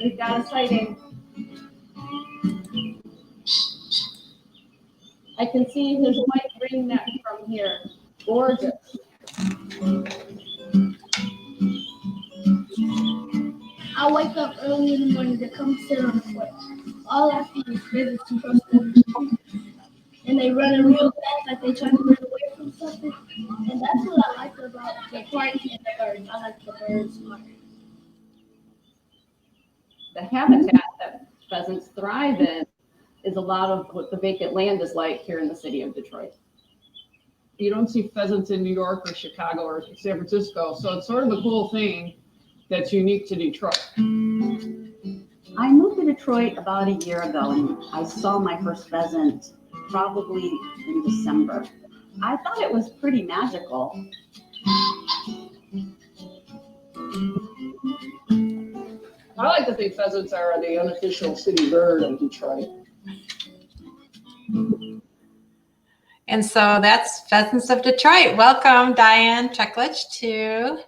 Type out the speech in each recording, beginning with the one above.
We've got a sighting. I can see his white ring neck from here. Gorgeous. I'll wake up early in the morning to come sit on the porch. All I see is pheasants and they running real fast like they trying to run away from something. And that's what I like about the park and the birds. I like the birds more. The habitat that pheasants thrive in is a lot of what the vacant land is like here in the city of Detroit. You don't see pheasants in New York or Chicago or San Francisco, so it's sort of a cool thing that's unique to Detroit. I moved to Detroit about a year ago, and I saw my first pheasant probably in December. I thought it was pretty magical. I like to think pheasants are the unofficial city bird of Detroit. And so that's Pheasants of Detroit. Welcome, Diane Cheklich, to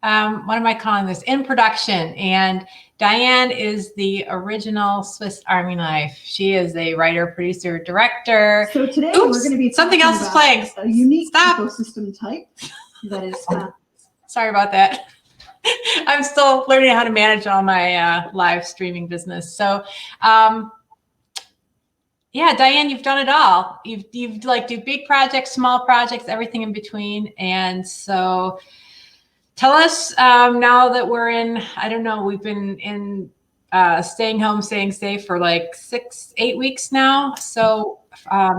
what am I calling this? In production. And Diane is the original Swiss Army knife. She is a writer, producer, director. So today we're going to be something else is playing. A unique Stop. ecosystem type that is. Sorry about that. I'm still learning how to manage all my live streaming business. So, yeah, Diane, you've done it all. You've like do big projects, small projects, everything in between. And so tell us now that we're in, I don't know, we've been in staying home, staying safe for like 6-8 weeks now. So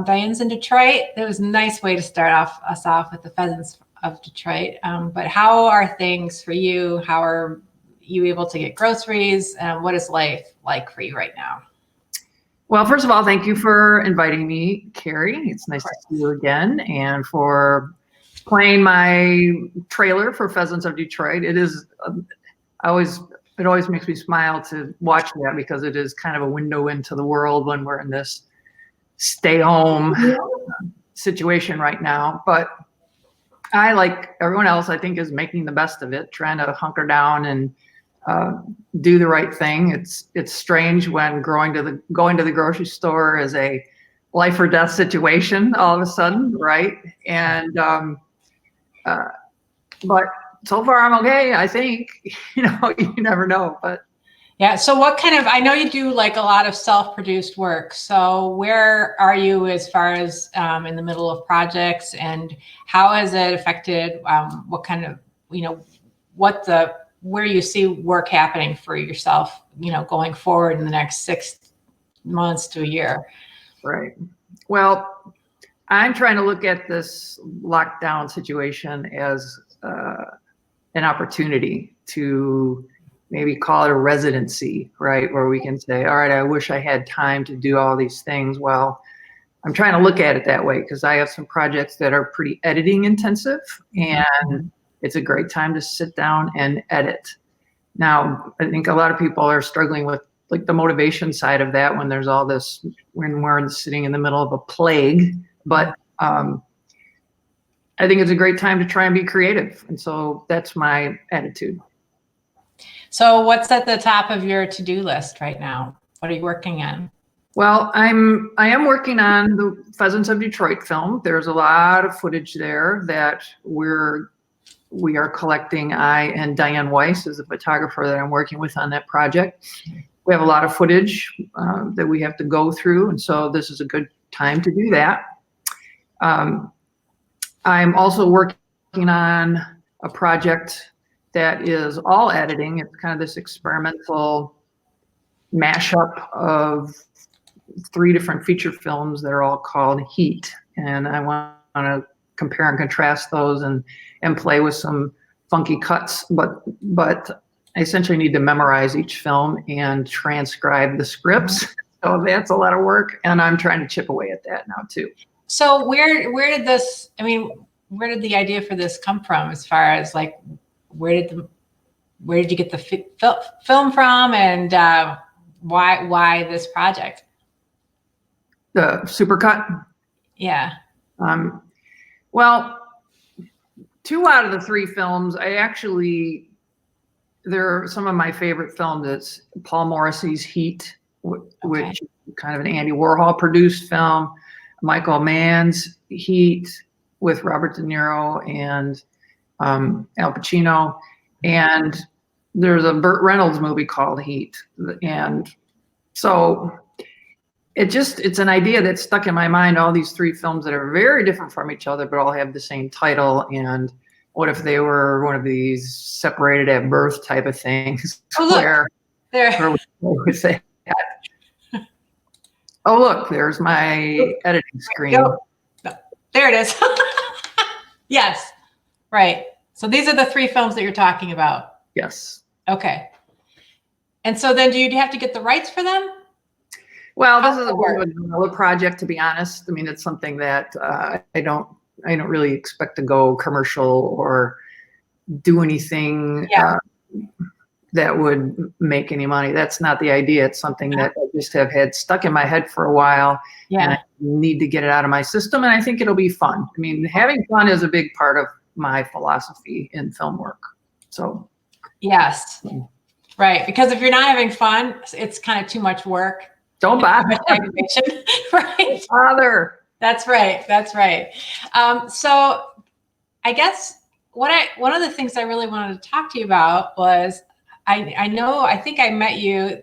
Diane's in Detroit. It was a nice way to start us off with the Pheasants of Detroit. But how are things for you? How are you able to get groceries? What is life like for you right now? Well, first of all, thank you for inviting me, Carrie. It's nice to see you again, and for playing my trailer for Pheasants of Detroit. It is, it always makes me smile to watch that, because it is kind of a window into the world when we're in this stay-home situation right now. But I, like everyone else, I think, is making the best of it, trying to hunker down and do the right thing. It's strange when going to the grocery store is a life or death situation all of a sudden, right? And but so far I'm okay. I think, you never know. But yeah. So what kind of? I know you do like a lot of self-produced work. So where are you as far as in the middle of projects, and how has it affected? What kind of where you see work happening for yourself, going forward in the next 6 months to a year? Right. Well, I'm trying to look at this lockdown situation as an opportunity to maybe call it a residency, right? Where we can say, all right, I wish I had time to do all these things. Well, I'm trying to look at it that way, because I have some projects that are pretty editing intensive, and it's a great time to sit down and edit. Now, I think a lot of people are struggling with like the motivation side of that when there's all this, when we're sitting in the middle of a plague. But I think it's a great time to try and be creative. And so that's my attitude. So what's at the top of your to-do list right now? What are you working on? Well, I am working on the Pheasants of Detroit film. There's a lot of footage there that we are collecting. I and Diane Weiss is a photographer that I'm working with on that project. We have a lot of footage that we have to go through, and so this is a good time to do that. I'm also working on a project that is all editing. It's kind of this experimental mashup of 3 different feature films that are all called Heat, and I want to compare and contrast those and play with some funky cuts, but I essentially need to memorize each film and transcribe the scripts. So that's a lot of work, and I'm trying to chip away at that now too. So where did this, where did the idea for this come from, as far as like, where did you get the film from, and why this project? The supercut? Yeah. Well, 2 out of the 3 films, I actually there are some of my favorite films. It's Paul Morrissey's Heat, which is kind of an Andy Warhol produced film. Michael Mann's Heat with Robert De Niro and Al Pacino. And there's a Burt Reynolds movie called Heat. And so it's an idea that's stuck in my mind, all these three films that are very different from each other, but all have the same title. And what if they were one of these separated at birth type of things? Oh, look, where there. we say that. Oh, look, there's my editing screen. Go. There it is. Yes, right. So these are the three films that you're talking about. Yes. Okay. And so then do you have to get the rights for them? Well, this is a bit of a vanilla project, to be honest. I mean, it's something that I don't really expect to go commercial or do anything that would make any money. That's not the idea. It's something that I just have had stuck in my head for a while. Yeah. And I need to get it out of my system. And I think it'll be fun. I mean, having fun is a big part of my philosophy in film work. So. Yes. Right. Because if you're not having fun, it's kind of too much work. Don't bother. Right. Bother. That's right. That's right. So I guess one of the things I really wanted to talk to you about was I think I met you,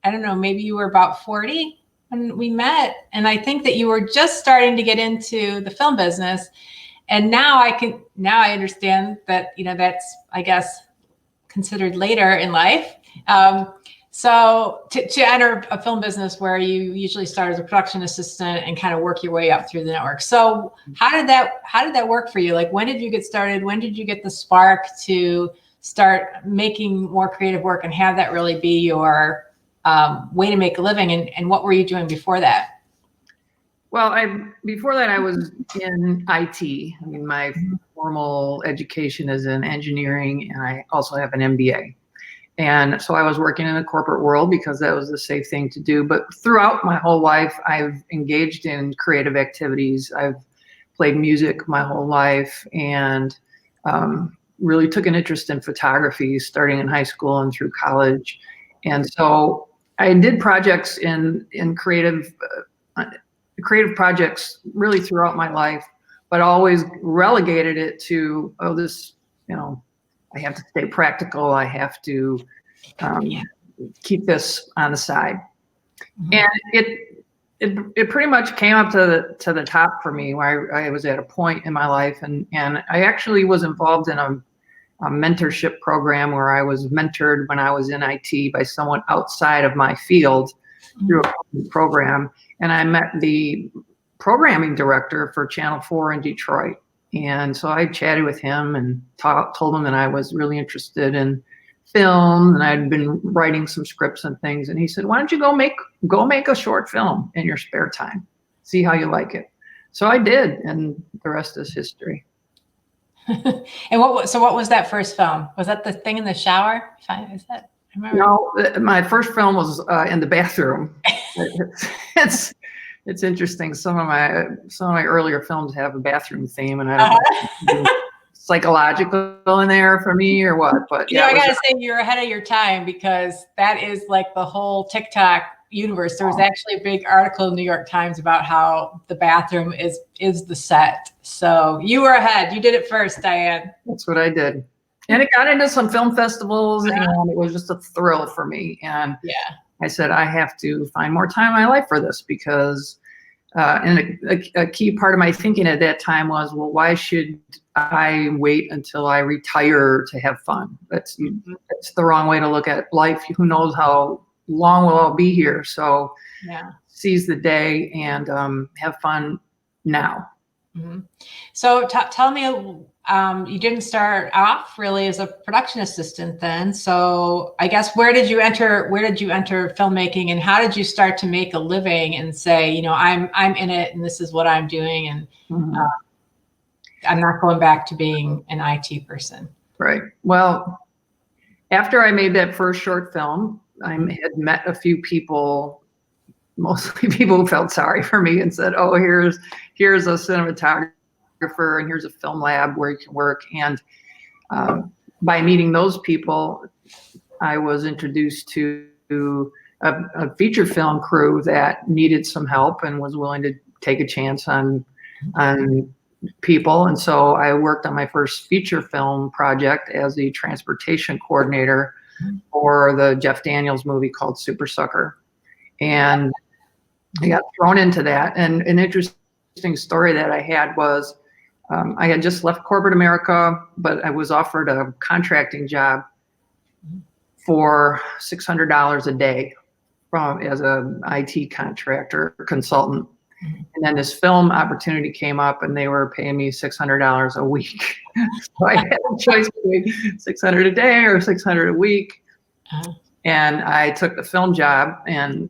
I don't know, maybe you were about 40 when we met. And I think that you were just starting to get into the film business. And now I understand that, that's, I guess, considered later in life. So to enter a film business where you usually start as a production assistant and kind of work your way up through the network. So how did that work for you? Like, when did you get started? When did you get the spark to start making more creative work and have that really be your way to make a living? And what were you doing before that? Well, before that I was in IT. I mean, my formal education is in engineering, and I also have an MBA. And so I was working in the corporate world because that was the safe thing to do. But throughout my whole life, I've engaged in creative activities. I've played music my whole life, and really took an interest in photography starting in high school and through college. And so I did projects in creative projects really throughout my life, but always relegated it to, I have to stay practical. I have to keep this on the side. And it pretty much came up to the top for me, where I was at a point in my life, and I actually was involved in a mentorship program where I was mentored when I was in IT by someone outside of my field through a program. And I met the programming director for Channel 4 in Detroit. And so I chatted with him and told him that I was really interested in film, and I'd been writing some scripts and things. And he said, "Why don't you go make a short film in your spare time? See how you like it." So I did, and the rest is history. And what was that first film? Was that the thing in the shower? Is that? I remember. No, my first film was in the bathroom. It's interesting. Some of my earlier films have a bathroom theme, and I don't know if it's psychological in there for me or what. But I gotta say, you're ahead of your time, because that is like the whole TikTok universe. There was actually a big article in the New York Times about how the bathroom is the set. So you were ahead. You did it first, Diane. That's what I did. And it got into some film festivals, and it was just a thrill for me. And I said, I have to find more time in my life for this, because and a key part of my thinking at that time was, well, why should I wait until I retire to have fun? That's the wrong way to look at life. Who knows how long we'll all be here? So seize the day and have fun now. Mm-hmm. So tell me, you didn't start off really as a production assistant then. So I guess where did you enter filmmaking, and how did you start to make a living and say, I'm in it and this is what I'm doing, and I'm not going back to being an IT person? Right. Well, after I made that first short film, I had met a few people, mostly people who felt sorry for me and said, "Oh, here's a cinematographer and here's a film lab where you can work." And by meeting those people, I was introduced to a feature film crew that needed some help and was willing to take a chance on people. And so I worked on my first feature film project as the transportation coordinator for the Jeff Daniels movie called Super Sucker. And I got thrown into that. And an interesting story that I had was I had just left corporate America, but I was offered a contracting job for $600 a day as an IT contractor consultant. And then this film opportunity came up and they were paying me $600 a week. So I had a choice between $600 a day or $600 a week. And I took the film job and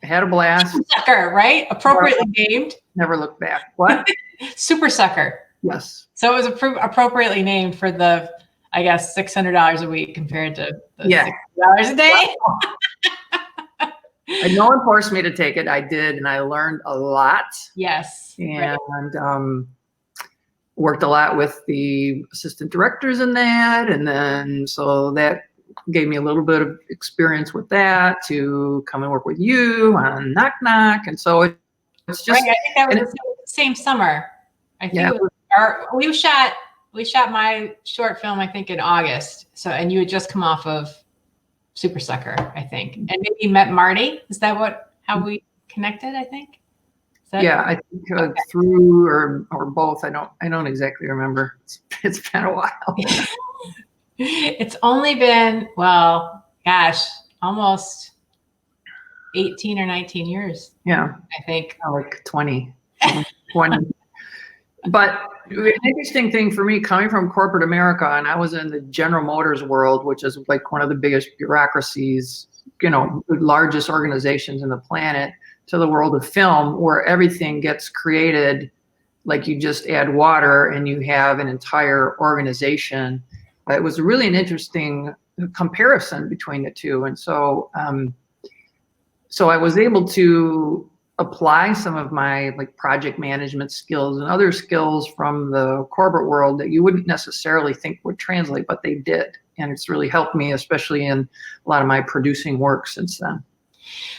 had a blast. Super Sucker, right? Appropriately named. Never looked back. What? Super Sucker. Yes. So it was appropriately named for the, I guess, $600 a week compared to the $600 a day. And no one forced me to take it. I did, and I learned a lot. Yes. And worked a lot with the assistant directors in that. And then so that gave me a little bit of experience with that to come and work with you on Knock Knock. And so it's just. Right, I think that was the same summer. I think we shot my short film, I think, in August. So, and you had just come off of Super Sucker, I think. And maybe you met Marty. Is that how we connected, I think? I think through or both. I don't exactly remember. It's been a while. It's only been, well, gosh, almost 18 or 19 years. Yeah. I think. Like 20. But an interesting thing for me coming from corporate America, and I was in the General Motors world, which is like one of the biggest bureaucracies, the largest organizations in the planet, to the world of film, where everything gets created like you just add water and you have an entire organization. It was really an interesting comparison between the two. And so, so I was able to apply some of my project management skills and other skills from the corporate world that you wouldn't necessarily think would translate, but they did. And it's really helped me, especially in a lot of my producing work since then.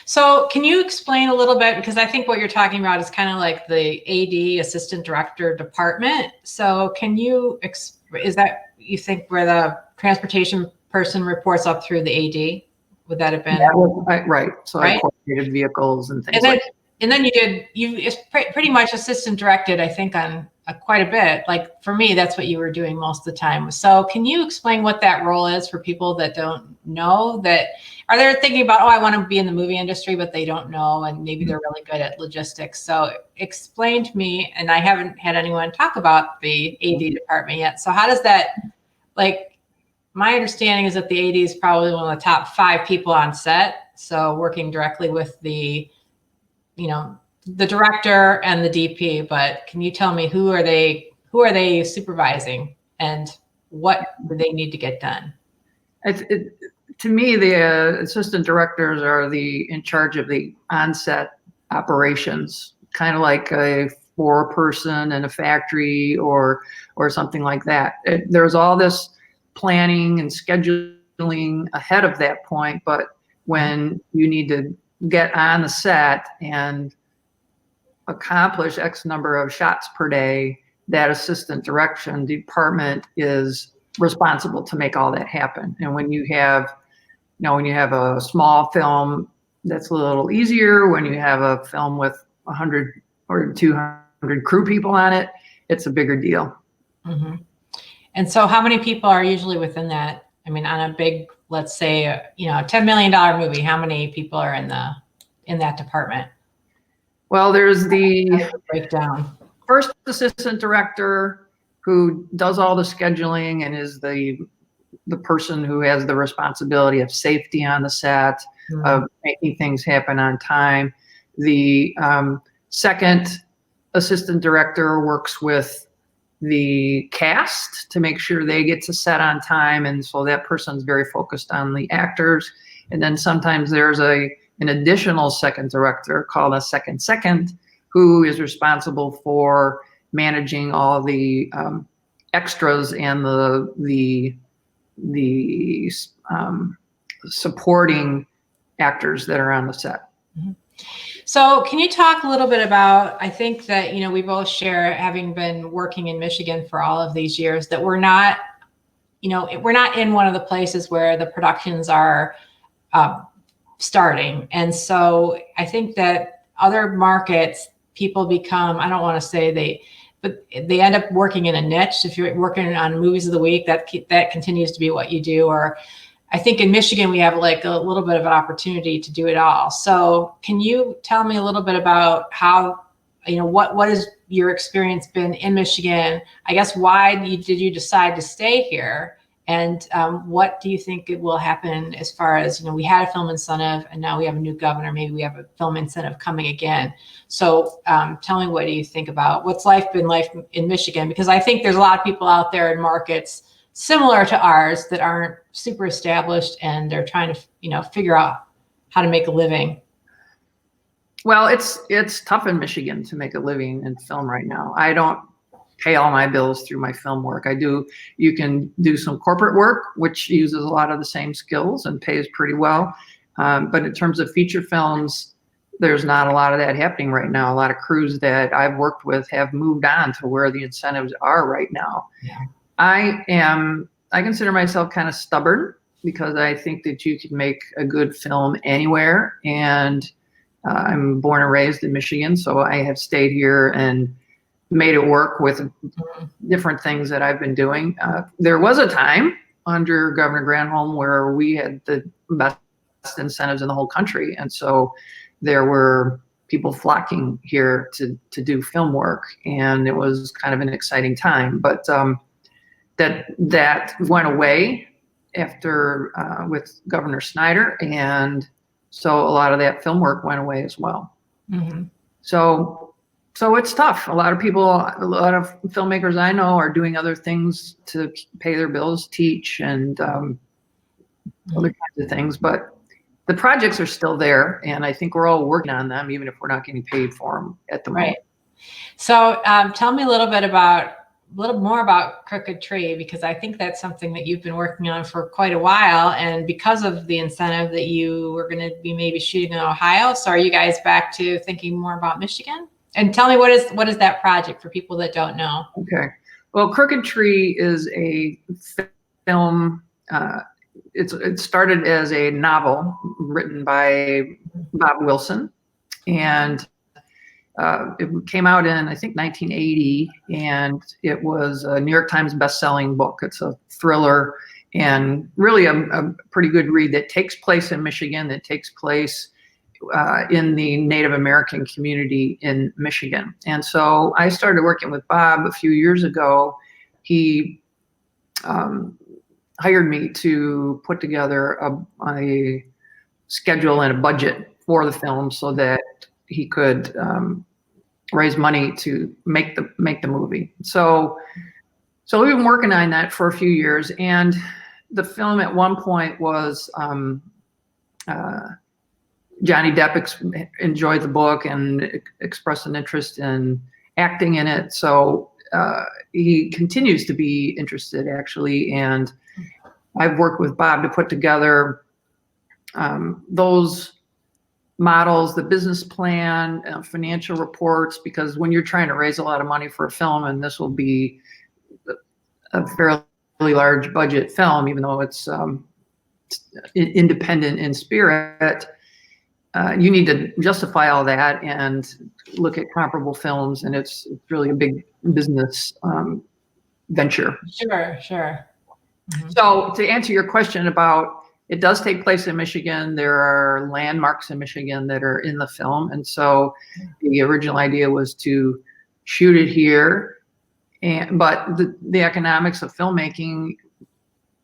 So can you explain a little bit, because I think what you're talking about is kind of like the AD, assistant director department. So can you, is that you think where the transportation person reports up through the AD? Would that have been? Yeah, right. So right? I coordinated vehicles and things like that. And then it's pretty much assistant directed, I think, on quite a bit. Like for me, that's what you were doing most of the time. So can you explain what that role is for people that don't know, that are they thinking about, I want to be in the movie industry, but they don't know, and maybe they're really good at logistics. So explain to me, and I haven't had anyone talk about the AD department yet. So how does that, my understanding is that the AD is probably one of the top 5 people on set. So working directly with the director and the DP, but can you tell me who are they supervising and what do they need to get done? To me, the assistant directors are in charge of the on-set operations, kind of like a 4-person in a factory or something like that. There's all this planning and scheduling ahead of that point, but when you need to get on the set and accomplish X number of shots per day, that assistant direction department is responsible to make all that happen. And when you have a small film, that's a little easier. When you have a film with 100 or 200 crew people on it, it's a bigger deal. Mm-hmm. And so how many people are usually within that? I mean, on a big, let's say, $10 million movie, how many people are in that department? Well, there's the breakdown. First assistant director who does all the scheduling and is the person who has the responsibility of safety on the set, of making things happen on time. The second assistant director works with the cast to make sure they get to set on time, and so that person's very focused on the actors. And then sometimes there's an additional second director called a second who is responsible for managing all the extras and the the supporting actors that are on the set. So can you talk a little bit about, I think that, you know, we both share, having been working in Michigan for all of these years, that we're not, you know, we're not in one of the places where the productions are starting. And so I think that other markets, people become, I don't want to say but they end up working in a niche. If you're working on movies of the week, that continues to be what you do. Or I think in Michigan, we have like a little bit of an opportunity to do it all. So can you tell me a little bit about how, you know, what has your experience been in Michigan? I guess, why did you decide to stay here? And what do you think it will happen as far as, you know, we had a film incentive and now we have a new governor, maybe we have a film incentive coming again. So tell me, what do you think about what's been life in Michigan? Because I think there's a lot of people out there in markets similar to ours that aren't super established and they're trying to, you know, figure out how to make a living. Well, it's tough in Michigan to make a living in film right now. I don't pay all my bills through my film work. You can do some corporate work, which uses a lot of the same skills and pays pretty well. But in terms of feature films, there's not a lot of that happening right now. A lot of crews that I've worked with have moved on to where the incentives are right now. Yeah. I consider myself kind of stubborn because I think that you can make a good film anywhere. And I'm born and raised in Michigan, so I have stayed here and made it work with different things that I've been doing. There was a time under Governor Granholm where we had the best incentives in the whole country. And so there were people flocking here to do film work, and it was kind of an exciting time. But that went away after with Governor Snyder, and so a lot of that film work went away as well. Mm-hmm. So it's tough. A lot of filmmakers I know are doing other things to pay their bills, teach, and other kinds of things. But the projects are still there, and I think we're all working on them, even if we're not getting paid for them at the moment. Right. So tell me a little more about Crooked Tree, because I think that's something that you've been working on for quite a while, and because of the incentive that you were going to be maybe shooting in Ohio. So are you guys back to thinking more about Michigan? And tell me, what is that project for people that don't know? Okay. Well, Crooked Tree is a film. It started as a novel written by Bob Wilson, and it came out in, I think, 1980, and it was a New York Times best-selling book. It's a thriller and really a pretty good read that takes place in Michigan, that takes place in the Native American community in Michigan. And so I started working with Bob a few years ago. He hired me to put together a schedule and a budget for the film so that he could raise money to make the movie. So we've been working on that for a few years, and the film at one point was Johnny Depp enjoyed the book and expressed an interest in acting in it. So he continues to be interested, actually. And I've worked with Bob to put together those models, the business plan, financial reports, because when you're trying to raise a lot of money for a film, and this will be a fairly large budget film, even though it's independent in spirit, you need to justify all that and look at comparable films, and it's really a big business venture. Sure. Mm-hmm. So to answer your question about, it does take place in Michigan. There are landmarks in Michigan that are in the film, and so the original idea was to shoot it here, but the economics of filmmaking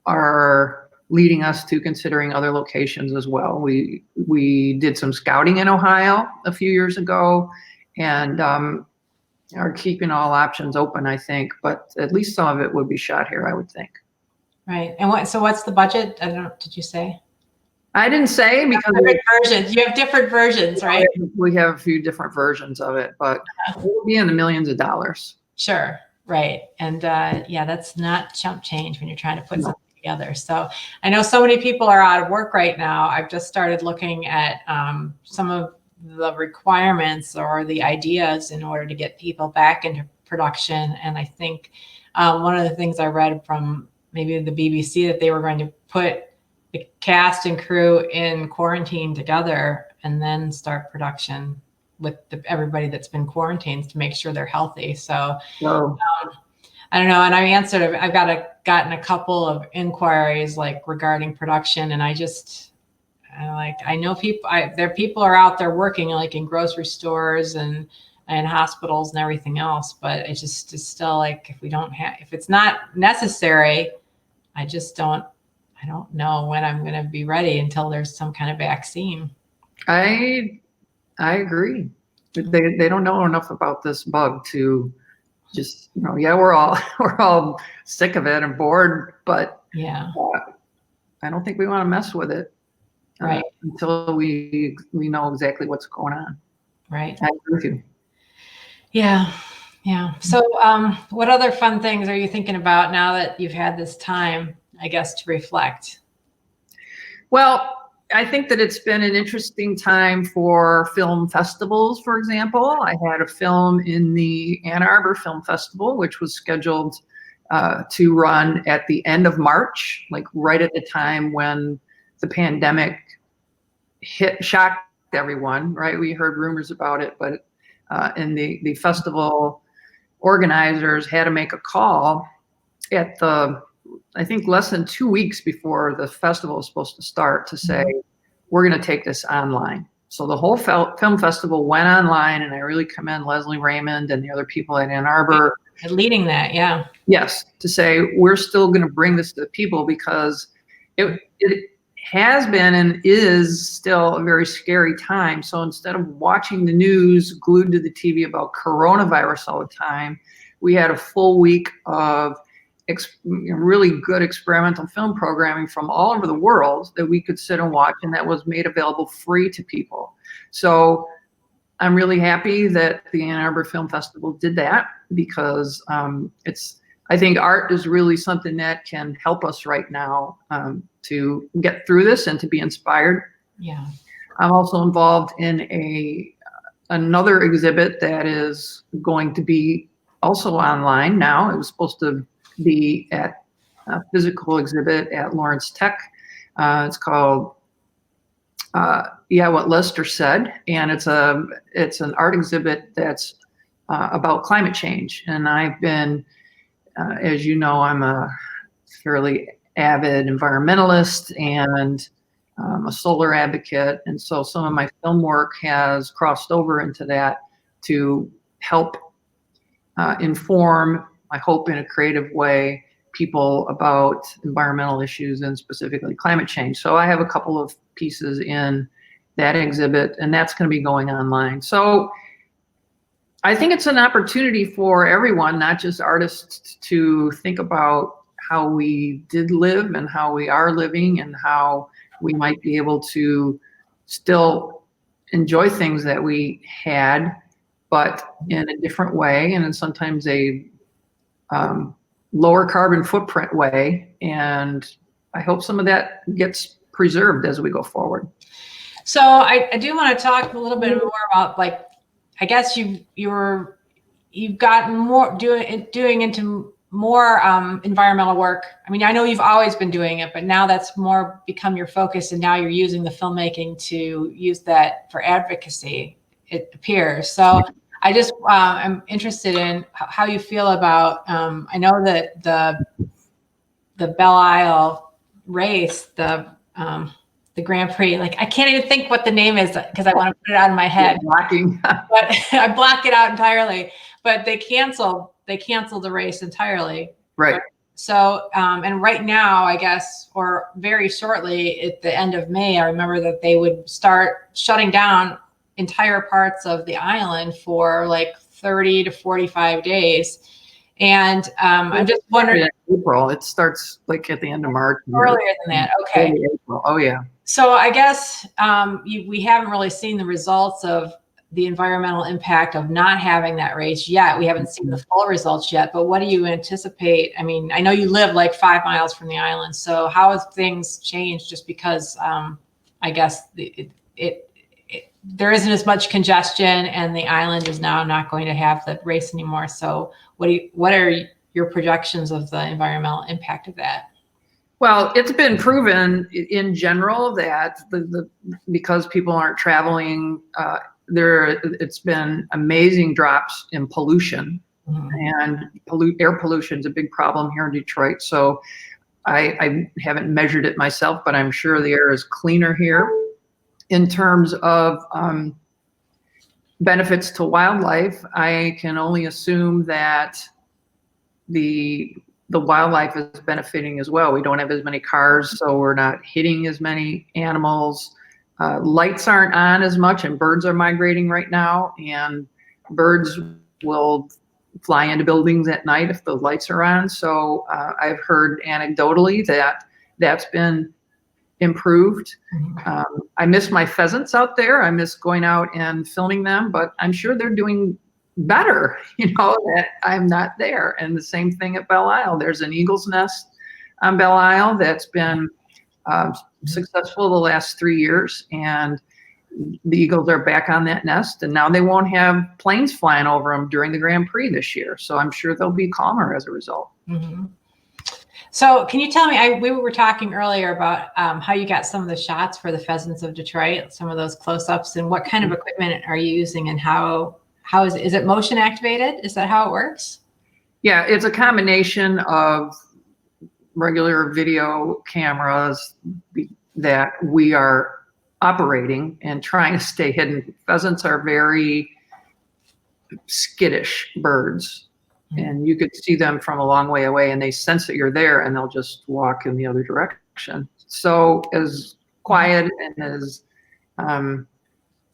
are leading us to considering other locations as well. We did some scouting in Ohio a few years ago, and are keeping all options open, I think, but at least some of it would be shot here, I would think. Right. And what's the budget? I don't know, did you say? I didn't say, because different versions. You have different versions, right? We have a few different versions of it, but it will be in the millions of dollars. Sure. Right. And yeah, that's not chump change when you're trying to put something together. So I know so many people are out of work right now. I've just started looking at some of the requirements or the ideas in order to get people back into production. And I think one of the things I read from maybe the BBC that they were going to put the cast and crew in quarantine together and then start production with everybody that's been quarantined to make sure they're healthy. So I don't know. And I've gotten a couple of inquiries like regarding production, and I know people are out there working like in grocery stores and hospitals and everything else, but it's still like, if it's not necessary, I don't know when I'm going to be ready until there's some kind of vaccine. I agree. They don't know enough about this bug to just, yeah, we're all sick of it and bored, but yeah, I don't think we want to mess with it until we know exactly what's going on. Right. I agree with you. Yeah. Yeah. So what other fun things are you thinking about now that you've had this time, I guess, to reflect? Well, I think that it's been an interesting time for film festivals, for example. I had a film in the Ann Arbor Film Festival, which was scheduled to run at the end of March, like right at the time when the pandemic shocked everyone, right? We heard rumors about it, but and the festival organizers had to make a call at I think less than 2 weeks before the festival was supposed to start to say, we're going to take this online. So the whole film festival went online, and I really commend Leslie Raymond and the other people at Ann Arbor. Leading that, yeah. Yes, to say we're still going to bring this to the people because it has been and is still a very scary time. So instead of watching the news glued to the TV about coronavirus all the time, we had a full week of really good experimental film programming from all over the world that we could sit and watch, and that was made available free to people. So I'm really happy that the Ann Arbor Film Festival did that because I think art is really something that can help us right now to get through this and to be inspired. Yeah. I'm also involved in another exhibit that is going to be also online now. It was supposed to be at a physical exhibit at Lawrence Tech. It's called What Lester Said, and it's an art exhibit that's about climate change. And I've been, as you know, I'm a fairly avid environmentalist and a solar advocate, and so some of my film work has crossed over into that to help inform, I hope in a creative way, people about environmental issues and specifically climate change. So I have a couple of pieces in that exhibit, and that's going to be going online. So I think it's an opportunity for everyone, not just artists, to think about how we did live and how we are living and how we might be able to still enjoy things that we had, but in a different way, and in sometimes a lower carbon footprint way. And I hope some of that gets preserved as we go forward. So I do want to talk a little bit more about, like, I guess you've gotten more doing into more environmental work. I mean, I know you've always been doing it, but now that's more become your focus, and now you're using the filmmaking to use that for advocacy, it appears. So I just I'm interested in how you feel about. I know that the Belle Isle race, the Grand Prix, like I can't even think what the name is because I want to put it out of my head. Blocking. But I block it out entirely. But they canceled the race entirely. Right. So and right now, I guess, or very shortly at the end of May, I remember that they would start shutting down entire parts of the island for like 30 to 45 days. And I'm just wondering. April, it starts like at the end of March. Earlier than that, okay. April. Oh yeah. So I guess we haven't really seen the results of the environmental impact of not having that race yet? We haven't seen the full results yet, but what do you anticipate? I mean, I know you live like 5 miles from the island, so how have things changed just because I guess there isn't as much congestion and the island is now not going to have the race anymore. So what are your projections of the environmental impact of that? Well, it's been proven in general that because people aren't traveling, it's been amazing drops in pollution, and air pollution is a big problem here in Detroit. So I haven't measured it myself, but I'm sure the air is cleaner here. In terms of benefits to wildlife, I can only assume that the wildlife is benefiting as well. We don't have as many cars, so we're not hitting as many animals. Lights aren't on as much, and birds are migrating right now, and birds will fly into buildings at night if the lights are on. So I've heard anecdotally that that's been improved. I miss my pheasants out there. I miss going out and filming them, but I'm sure they're doing better, that I'm not there. And the same thing at Belle Isle. There's an eagle's nest on Belle Isle that's been successful the last 3 years, and the eagles are back on that nest, and now they won't have planes flying over them during the Grand Prix this year. So I'm sure they'll be calmer as a result. So can you tell me, we were talking earlier about how you got some of the shots for the Pheasants of Detroit, some of those close-ups, and what kind of equipment are you using, and how is it motion activated? Is that how it works? Yeah, it's a combination of regular video cameras that we are operating and trying to stay hidden. Pheasants are very skittish birds, and you could see them from a long way away, and they sense that you're there, and they'll just walk in the other direction. So as quiet and as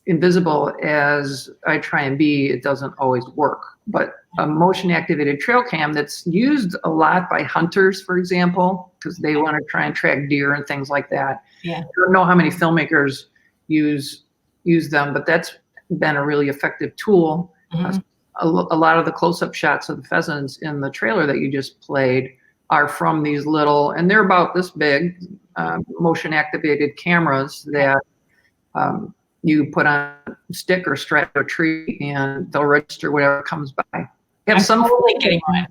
invisible as I try and be, it doesn't always work. But a motion activated trail cam that's used a lot by hunters, for example, because they want to try and track deer and things like that. Yeah. I don't know how many filmmakers use them, but that's been a really effective tool. A lot of the close-up shots of the pheasants in the trailer that you just played are from these little, and they're about this big, motion activated cameras that you put on a stick or strap a tree, and they'll register whatever comes by. I'm totally getting one.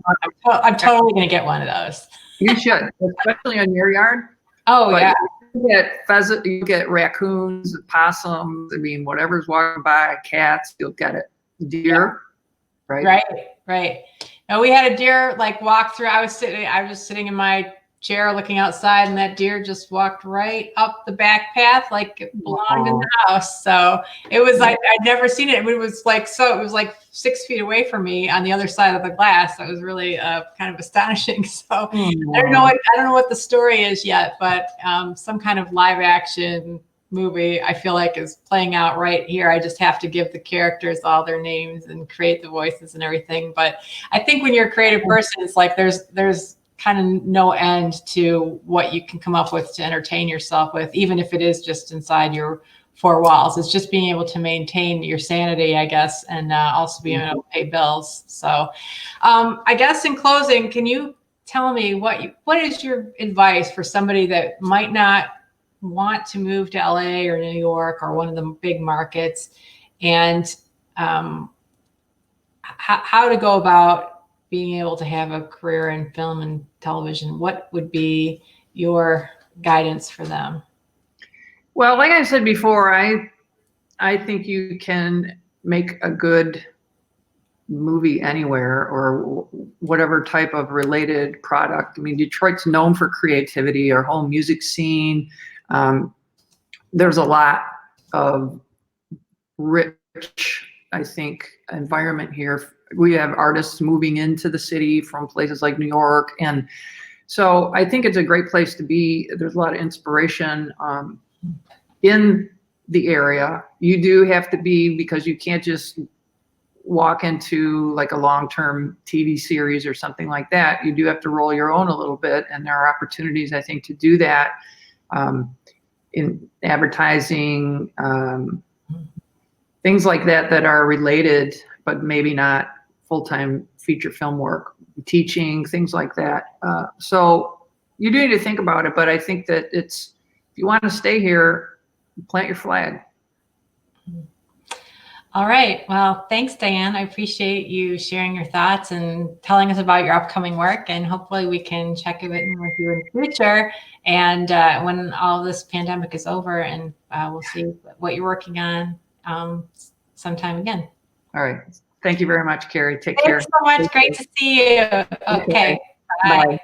I'm totally going to get one of those. You should, especially on your yard. Oh, But yeah. You get pheasant, you get raccoons, possums, whatever's walking by, cats, you'll get it. Deer, right? Right. Now we had a deer walk through. I was just sitting in my chair looking outside, and that deer just walked right up the back path like it belonged in the house. So it was I'd never seen it. It was it was 6 feet away from me on the other side of the glass. That was really kind of astonishing. So I don't know what the story is yet, but some kind of live action movie I feel like is playing out right here. I just have to give the characters all their names and create the voices and everything. But I think when you're a creative person, it's like there's kind of no end to what you can come up with to entertain yourself with, even if it is just inside your 4 walls. It's just being able to maintain your sanity, I guess, and also being able to pay bills. So I guess in closing, can you tell me what is your advice for somebody that might not want to move to LA or New York or one of the big markets, and how to go about being able to have a career in film and television? What would be your guidance for them? Well, like I said before, I think you can make a good movie anywhere or whatever type of related product. Detroit's known for creativity, our whole music scene. There's a lot of rich, I think, environment here. We have artists moving into the city from places like New York. And so I think it's a great place to be. There's a lot of inspiration in the area. You do have to be, because you can't just walk into a long-term TV series or something like that. You do have to roll your own a little bit. And there are opportunities, I think, to do that in advertising, things like that that are related, but maybe not full-time feature film work, teaching, things like that. So you do need to think about it, but I think that if you want to stay here, plant your flag. All right. Well, thanks, Diane. I appreciate you sharing your thoughts and telling us about your upcoming work. And hopefully we can check in with you in the future. And when all this pandemic is over, and we'll see what you're working on sometime again. All right. Thank you very much, Carrie. Take care. Thanks so much. Great to see you. Okay. Bye. Bye.